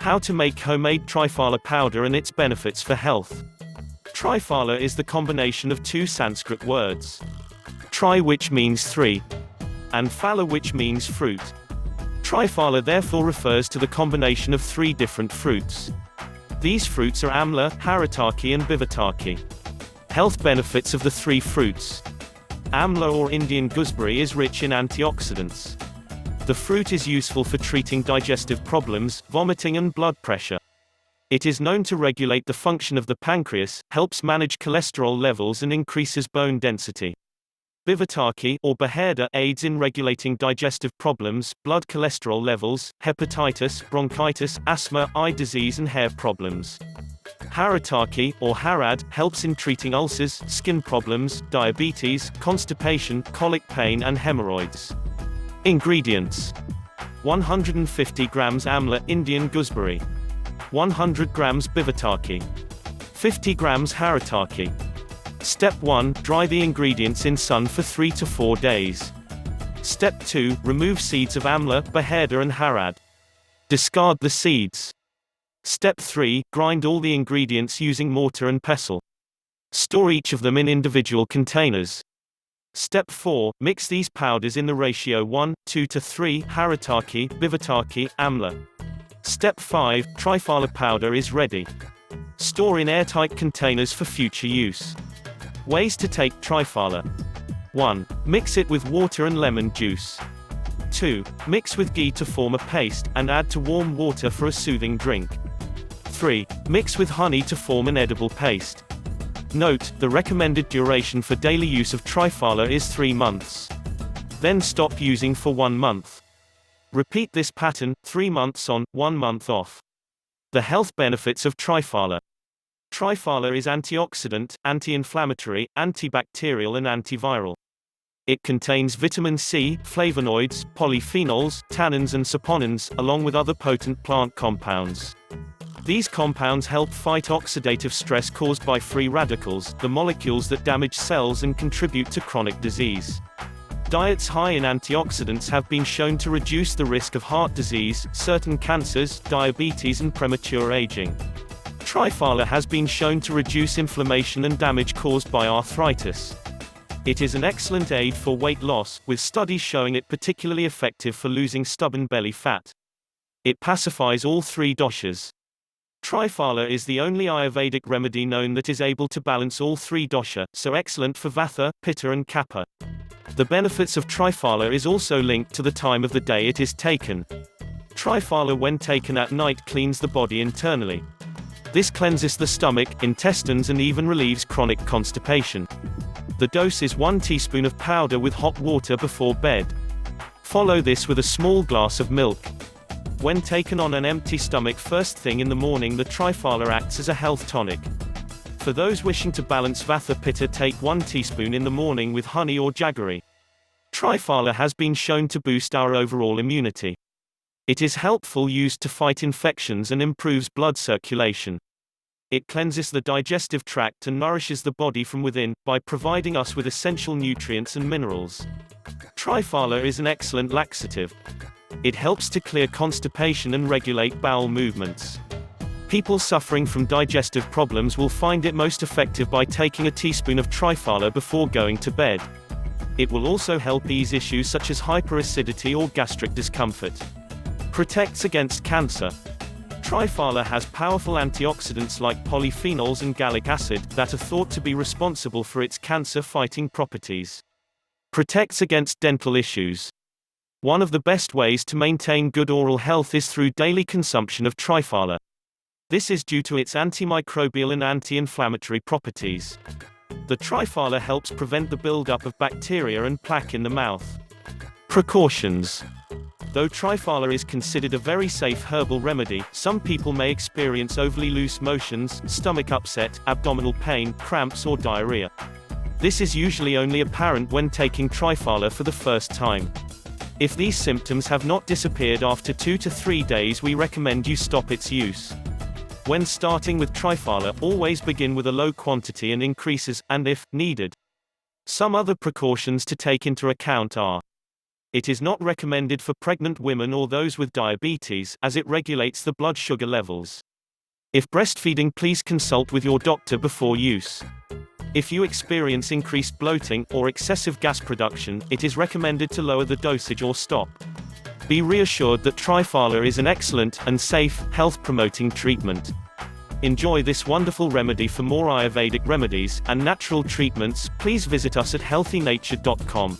How to make homemade Triphala powder and its benefits for health. Triphala is the combination of two Sanskrit words. Tri, which means three, and phala, which means fruit. Triphala therefore refers to the combination of three different fruits. These fruits are Amla, Haritaki and Bibhitaki. Health benefits of the three fruits. Amla or Indian gooseberry is rich in antioxidants. The fruit is useful for treating digestive problems, vomiting and blood pressure. It is known to regulate the function of the pancreas, helps manage cholesterol levels and increases bone density. Bibhitaki or Baherda aids in regulating digestive problems, blood cholesterol levels, hepatitis, bronchitis, asthma, eye disease and hair problems. Haritaki or Harad helps in treating ulcers, skin problems, diabetes, constipation, colic pain and hemorrhoids. Ingredients: 150 grams Amla Indian gooseberry, 100 grams Bibhitaki, 50 grams Haritaki. Step 1. Dry the ingredients in sun for 3 to 4 days. Step 2. Remove seeds of Amla, Baherda and Harad. Discard the seeds. Step 3. Grind all the ingredients using mortar and pestle. Store each of them in individual containers. Step 4. Mix these powders in the ratio 1:2 to 3 Haritaki, Bibhitaki, Amla. Step 5. Triphala powder is ready. Store in airtight containers for future use. Ways to take Triphala. 1. Mix it with water and lemon juice. 2. Mix with ghee to form a paste, and add to warm water for a soothing drink. 3. Mix with honey to form an edible paste. Note, the recommended duration for daily use of Triphala is 3 months. Then stop using for 1 month. Repeat this pattern, 3 months on, 1 month off. The health benefits of Triphala. Triphala is antioxidant, anti-inflammatory, antibacterial and antiviral. It contains vitamin C, flavonoids, polyphenols, tannins and saponins, along with other potent plant compounds. These compounds help fight oxidative stress caused by free radicals, the molecules that damage cells and contribute to chronic disease. Diets high in antioxidants have been shown to reduce the risk of heart disease, certain cancers, diabetes and premature aging. Triphala has been shown to reduce inflammation and damage caused by arthritis. It is an excellent aid for weight loss, with studies showing it particularly effective for losing stubborn belly fat. It pacifies all 3 doshas. Triphala is the only Ayurvedic remedy known that is able to balance all 3 dosha, so excellent for Vata, Pitta and Kapha. The benefits of Triphala is also linked to the time of the day it is taken. Triphala when taken at night cleans the body internally. This cleanses the stomach, intestines and even relieves chronic constipation. The dose is 1 teaspoon of powder with hot water before bed. Follow this with a small glass of milk. When taken on an empty stomach first thing in the morning, the Triphala acts as a health tonic. For those wishing to balance Vata Pitta, take 1 teaspoon in the morning with honey or jaggery. Triphala has been shown to boost our overall immunity. It is helpful used to fight infections and improves blood circulation. It cleanses the digestive tract and nourishes the body from within, by providing us with essential nutrients and minerals. Triphala is an excellent laxative. It helps to clear constipation and regulate bowel movements. People suffering from digestive problems will find it most effective by taking a teaspoon of Triphala before going to bed. It will also help ease issues such as hyperacidity or gastric discomfort. Protects against cancer. Triphala has powerful antioxidants like polyphenols and gallic acid, that are thought to be responsible for its cancer-fighting properties. Protects against dental issues. One of the best ways to maintain good oral health is through daily consumption of Triphala. This is due to its antimicrobial and anti-inflammatory properties. The Triphala helps prevent the buildup of bacteria and plaque in the mouth. Precautions. Though Triphala is considered a very safe herbal remedy, some people may experience overly loose motions, stomach upset, abdominal pain, cramps or diarrhea. This is usually only apparent when taking Triphala for the first time. If these symptoms have not disappeared after 2 to 3 days, we recommend you stop its use. When starting with Triphala, always begin with a low quantity and increases, and if needed. Some other precautions to take into account are: It is not recommended for pregnant women or those with diabetes, as it regulates the blood sugar levels. If breastfeeding, please consult with your doctor before use. If you experience increased bloating or excessive gas production, it is recommended to lower the dosage or stop. Be reassured that Triphala is an excellent and safe, health-promoting treatment. Enjoy this wonderful remedy. For more Ayurvedic remedies and natural treatments, please visit us at healthynature.com.